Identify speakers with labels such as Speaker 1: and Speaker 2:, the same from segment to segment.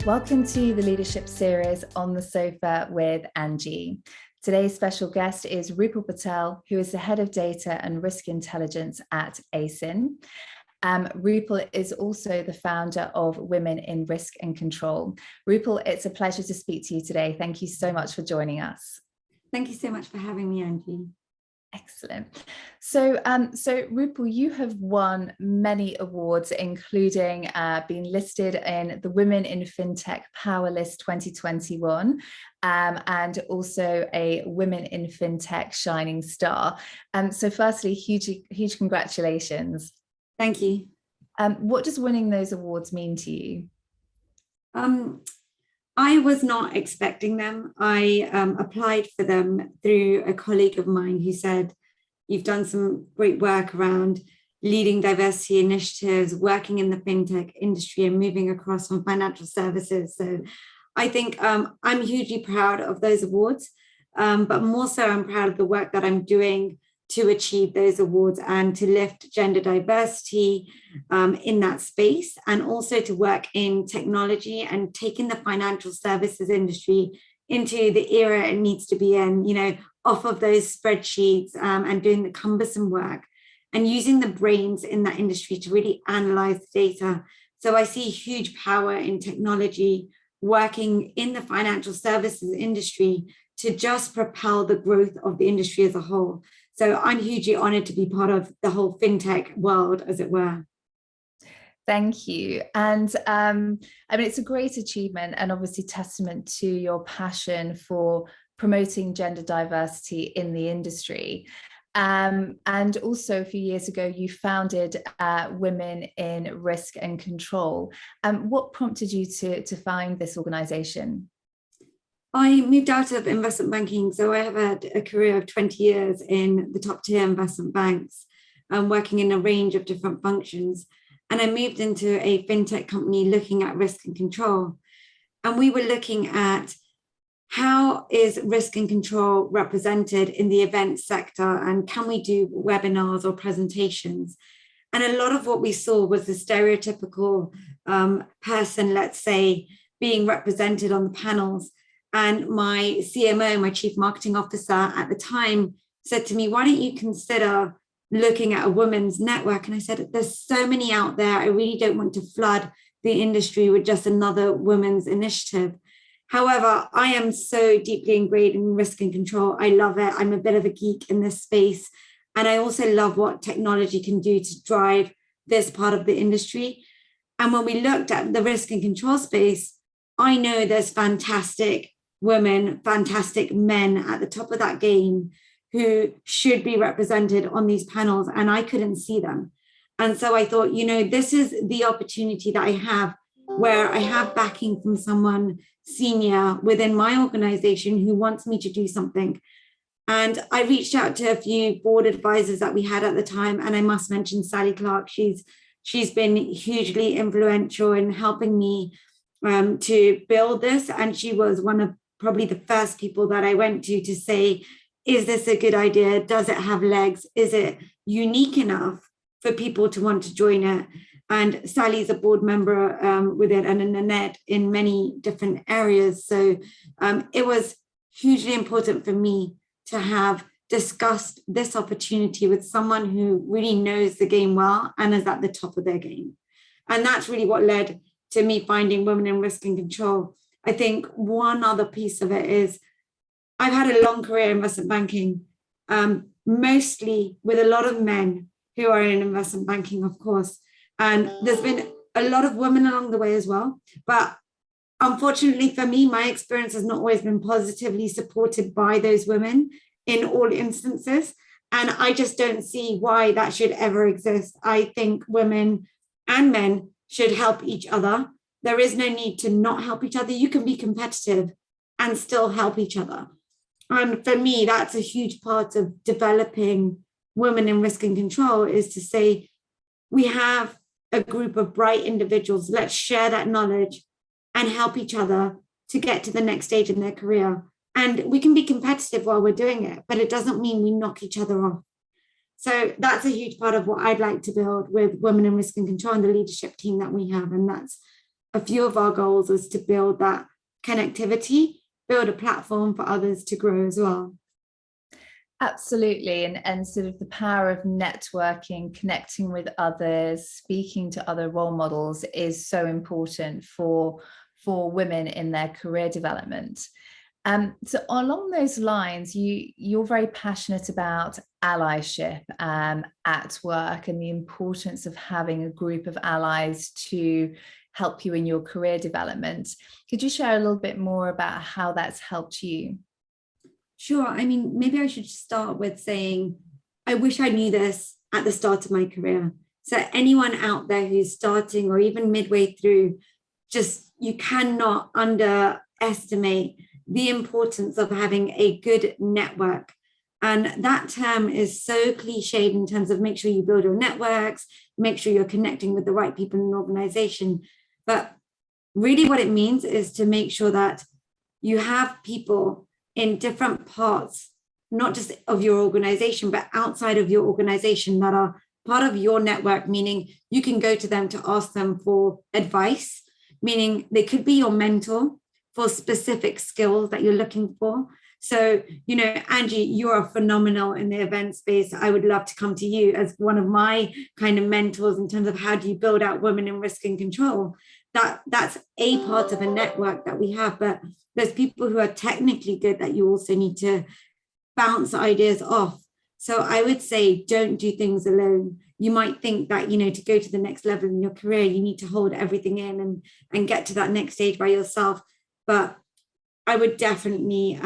Speaker 1: Welcome to the leadership series On the Sofa with Angie. Today's special guest is Rupal Patel, who is the head of data and risk intelligence at ASIN. Rupal is also the founder of Women in Risk and Control. Rupal, it's a pleasure to speak to you today. Thank you so much for joining us.
Speaker 2: Thank you so much for having me, Angie.
Speaker 1: Excellent. So Rupal, you have won many awards, including being listed in the Women in FinTech Power List 2021, and also a Women in FinTech Shining Star. So firstly, huge congratulations.
Speaker 2: Thank you.
Speaker 1: What does winning those awards mean to you?
Speaker 2: I was not expecting them. I applied for them through a colleague of mine who said, you've done some great work around leading diversity initiatives, working in the fintech industry and moving across from financial services. So I think I'm hugely proud of those awards, but more so I'm proud of the work that I'm doing to achieve those awards and to lift gender diversity in that space, and also to work in technology and taking the financial services industry into the era it needs to be in, off of those spreadsheets and doing the cumbersome work and using the brains in that industry to really analyze the data. So I see huge power in technology working in the financial services industry to just propel the growth of the industry as a whole. So I'm hugely honored to be part of the whole fintech world, as it were.
Speaker 1: Thank you. And it's a great achievement and obviously testament to your passion for promoting gender diversity in the industry. And also a few years ago, you founded Women in Risk and Control. What prompted you to found this organization?
Speaker 2: I moved out of investment banking, so I have had a career of 20 years in the top tier investment banks, working in a range of different functions. And I moved into a fintech company looking at risk and control. And we were looking at how is risk and control represented in the event sector, and can we do webinars or presentations? And a lot of what we saw was the stereotypical person, let's say, being represented on the panels. And my CMO, my chief marketing officer at the time, said to me, why don't you consider looking at a women's network? And I said, there's so many out there. I really don't want to flood the industry with just another women's initiative. However, I am so deeply ingrained in risk and control. I love it. I'm a bit of a geek in this space. And I also love what technology can do to drive this part of the industry. And when we looked at the risk and control space, I know there's fantastic women, fantastic men at the top of that game who should be represented on these panels, and I couldn't see them. And so I thought, this is the opportunity that I have, where I have backing from someone senior within my organization who wants me to do something. And I reached out to a few board advisors that we had at the time, and I must mention Sally Clark. She's been hugely influential in helping me to build this, and she was one of probably the first people that I went to say, is this a good idea? Does it have legs? Is it unique enough for people to want to join it? And Sally's a board member with it, and Nanette in many different areas. So it was hugely important for me to have discussed this opportunity with someone who really knows the game well and is at the top of their game. And that's really what led to me finding Women in Risk and Control. I think one other piece of it is I've had a long career in investment banking, mostly with a lot of men who are in investment banking, of course. And there's been a lot of women along the way as well. But unfortunately for me, my experience has not always been positively supported by those women in all instances. And I just don't see why that should ever exist. I think women and men should help each other. There is no need to not help each other. You can be competitive and still help each other. And for me, that's a huge part of developing Women in Risk and Control, is to say, we have a group of bright individuals. Let's share that knowledge and help each other to get to the next stage in their career. And we can be competitive while we're doing it, but it doesn't mean we knock each other off. So that's a huge part of what I'd like to build with Women in Risk and Control and the leadership team that we have. And that's a few of our goals was to build that connectivity, build a platform for others to grow as well.
Speaker 1: Absolutely. And sort of the power of networking, connecting with others, speaking to other role models is so important for women in their career development. So along those lines, you're very passionate about allyship at work and the importance of having a group of allies to help you in your career development. Could you share a little bit more about how that's helped you?
Speaker 2: Sure. I mean, maybe I should start with saying, I wish I knew this at the start of my career. So anyone out there who's starting or even midway through, just you cannot underestimate the importance of having a good network. And that term is so cliched in terms of make sure you build your networks, make sure you're connecting with the right people in an organization. But really what it means is to make sure that you have people in different parts, not just of your organization, but outside of your organization that are part of your network, meaning you can go to them to ask them for advice, meaning they could be your mentor for specific skills that you're looking for. So, Angie, you're phenomenal in the event space. I would love to come to you as one of my kind of mentors in terms of how do you build out women in risk and control. That's a part of a network that we have, but there's people who are technically good that you also need to bounce ideas off. So I would say don't do things alone. You might think that, to go to the next level in your career, you need to hold everything in and get to that next stage by yourself. But I would definitely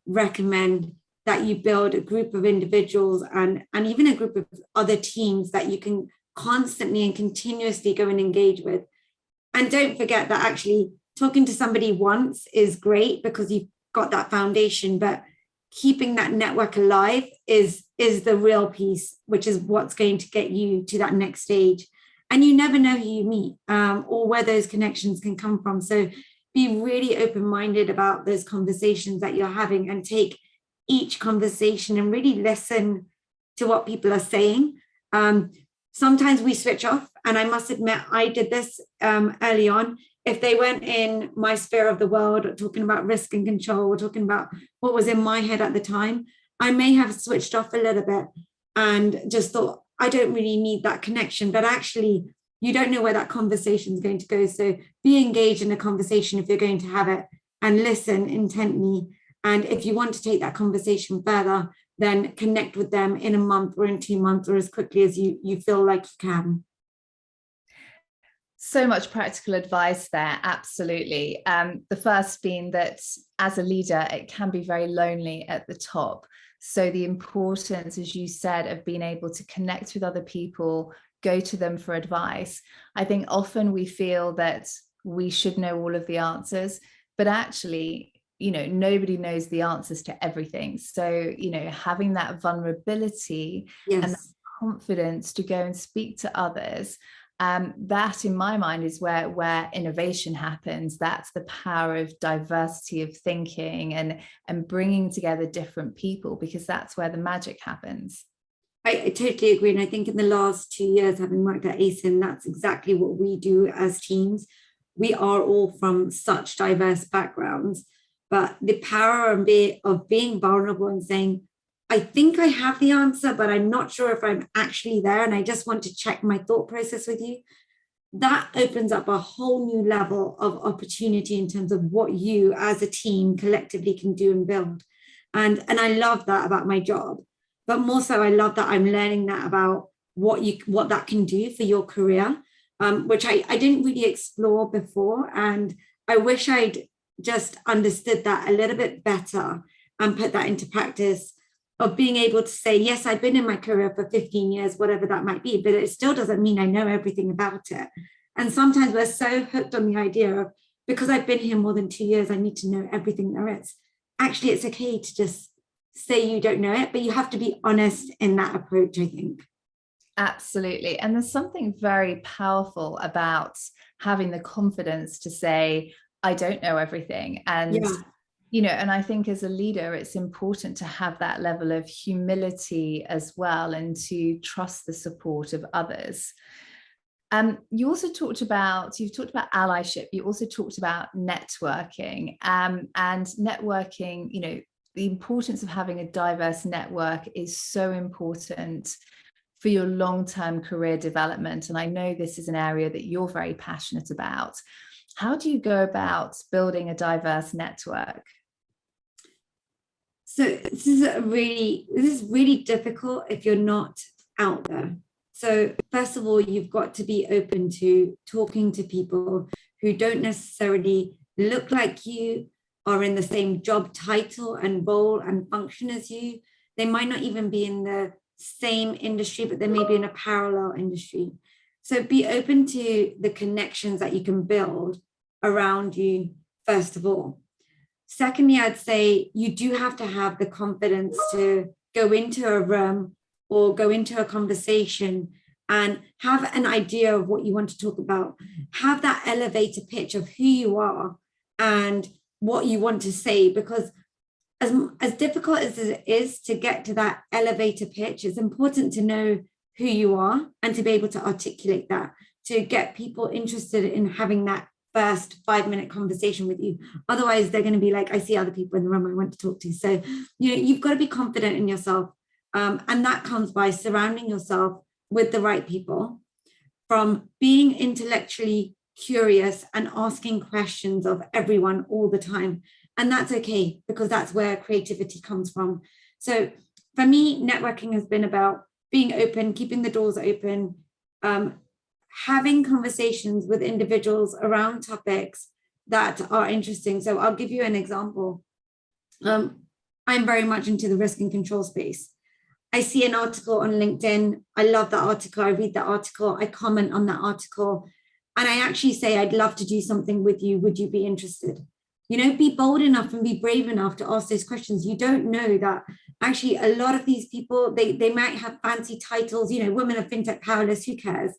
Speaker 2: recommend that you build a group of individuals and even a group of other teams that you can constantly and continuously go and engage with. And don't forget that actually talking to somebody once is great because you've got that foundation, but keeping that network alive is the real piece, which is what's going to get you to that next stage. And you never know who you meet or where those connections can come from. So be really open-minded about those conversations that you're having and take each conversation and really listen to what people are saying. Sometimes we switch off, and I must admit, I did this early on. If they weren't in my sphere of the world, or talking about risk and control, or talking about what was in my head at the time, I may have switched off a little bit and just thought, I don't really need that connection. But actually, you don't know where that conversation is going to go. So be engaged in a conversation if you're going to have it and listen intently. And if you want to take that conversation further, then connect with them in a month or in 2 months or as quickly as you feel like you can.
Speaker 1: So much practical advice there, absolutely. The first being that as a leader, it can be very lonely at the top. So the importance, as you said, of being able to connect with other people, go to them for advice. I think often we feel that we should know all of the answers, but actually, nobody knows the answers to everything. So, having that vulnerability and that confidence to go and speak to others, that in my mind is where innovation happens. That's the power of diversity of thinking and bringing together different people, because that's where the magic happens.
Speaker 2: I totally agree. And I think in the last 2 years, having worked at ASIN, that's exactly what we do as teams. We are all from such diverse backgrounds, but the power of being vulnerable and saying, I think I have the answer, but I'm not sure if I'm actually there. And I just want to check my thought process with you. That opens up a whole new level of opportunity in terms of what you as a team collectively can do and build. And I love that about my job. But more so, I love that I'm learning that about what that can do for your career, which I didn't really explore before. And I wish I'd just understood that a little bit better and put that into practice of being able to say, yes, I've been in my career for 15 years, whatever that might be, but it still doesn't mean I know everything about it. And sometimes we're so hooked on the idea of, because I've been here more than 2 years, I need to know everything there is. Actually, it's okay to just say you don't know it, but you have to be honest in that approach, I think.
Speaker 1: Absolutely. And there's something very powerful about having the confidence to say, I don't know everything. And, and I think as a leader, it's important to have that level of humility as well, and to trust the support of others. You've talked about allyship. You also talked about networking, and networking, the importance of having a diverse network is so important for your long-term career development. And I know this is an area that you're very passionate about. How do you go about building a diverse network?
Speaker 2: So this is really difficult if you're not out there. So first of all, you've got to be open to talking to people who don't necessarily look like you, are in the same job title and role and function as you. They might not even be in the same industry, but they may be in a parallel industry. So be open to the connections that you can build around you, first of all. Secondly, I'd say you do have to have the confidence to go into a room or go into a conversation and have an idea of what you want to talk about. Have that elevator pitch of who you are and what you want to say, because as difficult as it is to get to that elevator pitch, it's important to know who you are and to be able to articulate that, to get people interested in having that first 5-minute conversation with you. Otherwise, they're going to be like, I see other people in the room I want to talk to. So, you've got to be confident in yourself. And that comes by surrounding yourself with the right people, from being intellectually curious and asking questions of everyone all the time. And that's okay, because that's where creativity comes from. So for me, networking has been about being open, keeping the doors open, having conversations with individuals around topics that are interesting. So I'll give you an example. I'm very much into the risk and control space. I see an article on LinkedIn. I love that article. I read that article. I comment on that article. And I actually say, I'd love to do something with you. Would you be interested? Be bold enough and be brave enough to ask those questions. You don't know that actually a lot of these people, they might have fancy titles, women of fintech powerless, who cares?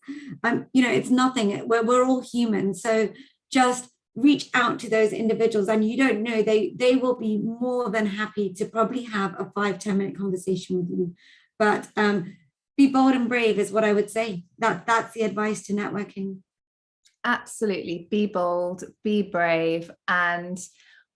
Speaker 2: It's nothing. We're all human. So just reach out to those individuals, and you don't know, they will be more than happy to probably have a 5-10 minute conversation with you. But be bold and brave is what I would say. That's the advice to networking.
Speaker 1: Absolutely. Be bold, be brave. And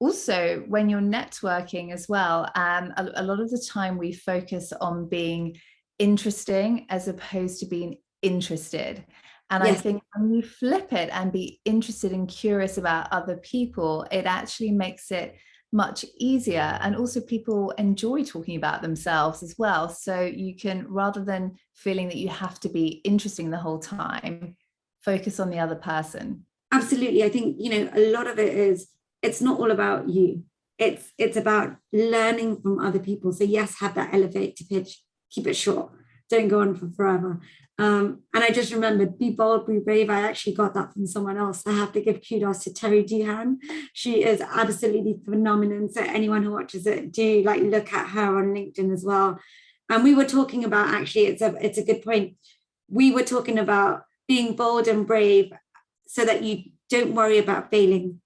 Speaker 1: also, when you're networking as well, a lot of the time we focus on being interesting as opposed to being interested. And yes. I think when you flip it and be interested and curious about other people, it actually makes it much easier. And also people enjoy talking about themselves as well. So you can, rather than feeling that you have to be interesting the whole time, focus on the other person.
Speaker 2: Absolutely. I think, a lot of it is, it's not all about you. It's about learning from other people. So yes, have that elevator pitch, keep it short. Don't go on for forever. And I just remembered, be bold, be brave. I actually got that from someone else. I have to give kudos to Terry Dehan. She is absolutely phenomenal. So anyone who watches it, do look at her on LinkedIn as well. And we were talking about, actually, it's a good point. We were talking about being bold and brave so that you don't worry about failing.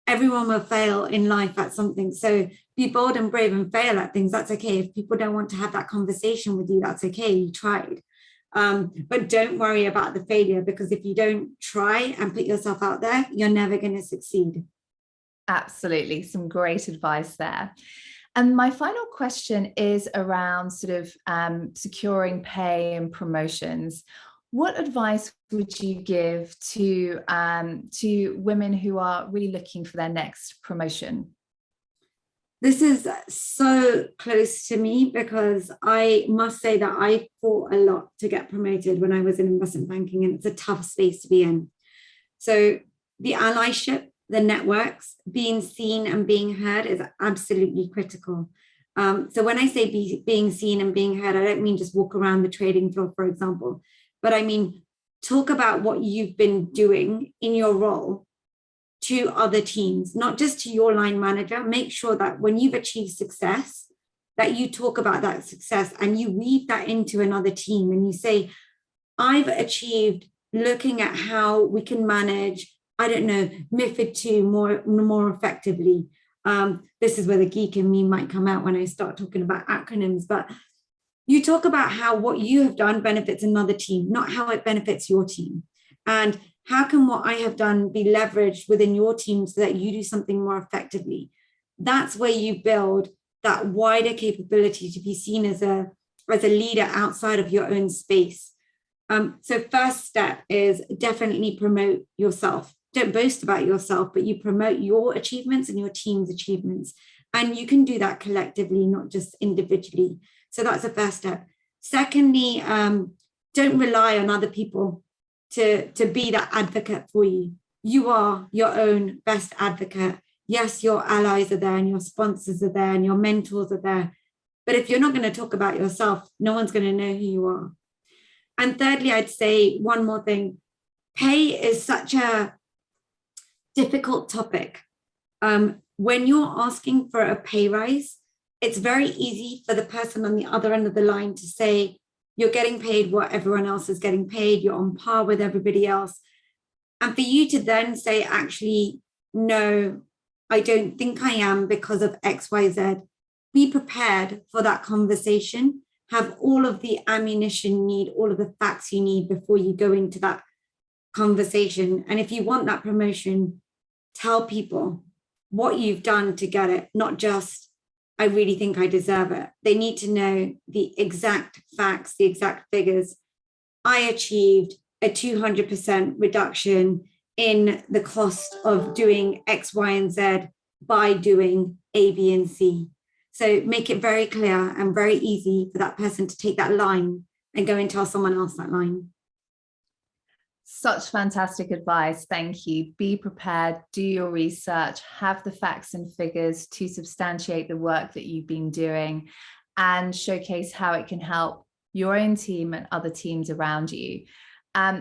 Speaker 2: Everyone will fail in life at something. So be bold and brave and fail at things. That's okay. If people don't want to have that conversation with you, that's okay. You tried. But don't worry about the failure, because if you don't try and put yourself out there, you're never going to succeed.
Speaker 1: Absolutely. Some great advice there. And my final question is around sort of securing pay and promotions. What advice would you give to women who are really looking for their next promotion?
Speaker 2: This is so close to me, because I must say that I fought a lot to get promoted when I was in investment banking, and it's a tough space to be in. So the allyship, the networks, being seen and being heard is absolutely critical. So when I say being seen and being heard, I don't mean just walk around the trading floor, for example, but I mean, talk about what you've been doing in your role to other teams, not just to your line manager. Make sure that when you've achieved success, that you talk about that success and you weave that into another team, and you say, I've achieved looking at how we can manage, I don't know, MiFID II more effectively. This is where the geek in me might come out when I start talking about acronyms, but you talk about how what you have done benefits another team, not how it benefits your team. And how can what I have done be leveraged within your team so that you do something more effectively? That's where you build that wider capability to be seen as a leader outside of your own space. So first step is definitely promote yourself. Don't boast about yourself, but you promote your achievements and your team's achievements. And you can do that collectively, not just individually. So that's the first step. Secondly, don't rely on other people to be that advocate for you. You are your own best advocate. Yes, your allies are there and your sponsors are there and your mentors are there. But if you're not going to talk about yourself, no one's going to know who you are. And thirdly, I'd say one more thing. Pay is such a difficult topic. When you're asking for a pay rise, it's very easy for the person on the other end of the line to say, you're getting paid what everyone else is getting paid, you're on par with everybody else. And for you to then say, actually, no, I don't think I am because of X, Y, Z. Be prepared for that conversation. Have all of the ammunition you need, all of the facts you need before you go into that conversation. And if you want that promotion, tell people what you've done to get it, not just, I really think I deserve it. They need to know the exact facts, the exact figures. I achieved a 200% reduction in the cost of doing X, Y, and Z by doing A, B, and C. So make it very clear and very easy for that person to take that line and go and tell someone else that line.
Speaker 1: Such fantastic advice. Thank you. Be prepared, do your research, have the facts and figures to substantiate the work that you've been doing and showcase how it can help your own team and other teams around you.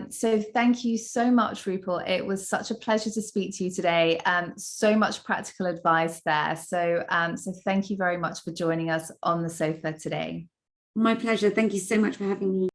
Speaker 1: So thank you so much, Rupal. It was such a pleasure to speak to you today. So much practical advice there. So thank you very much for joining us on the sofa today.
Speaker 2: My pleasure. Thank you so much for having me.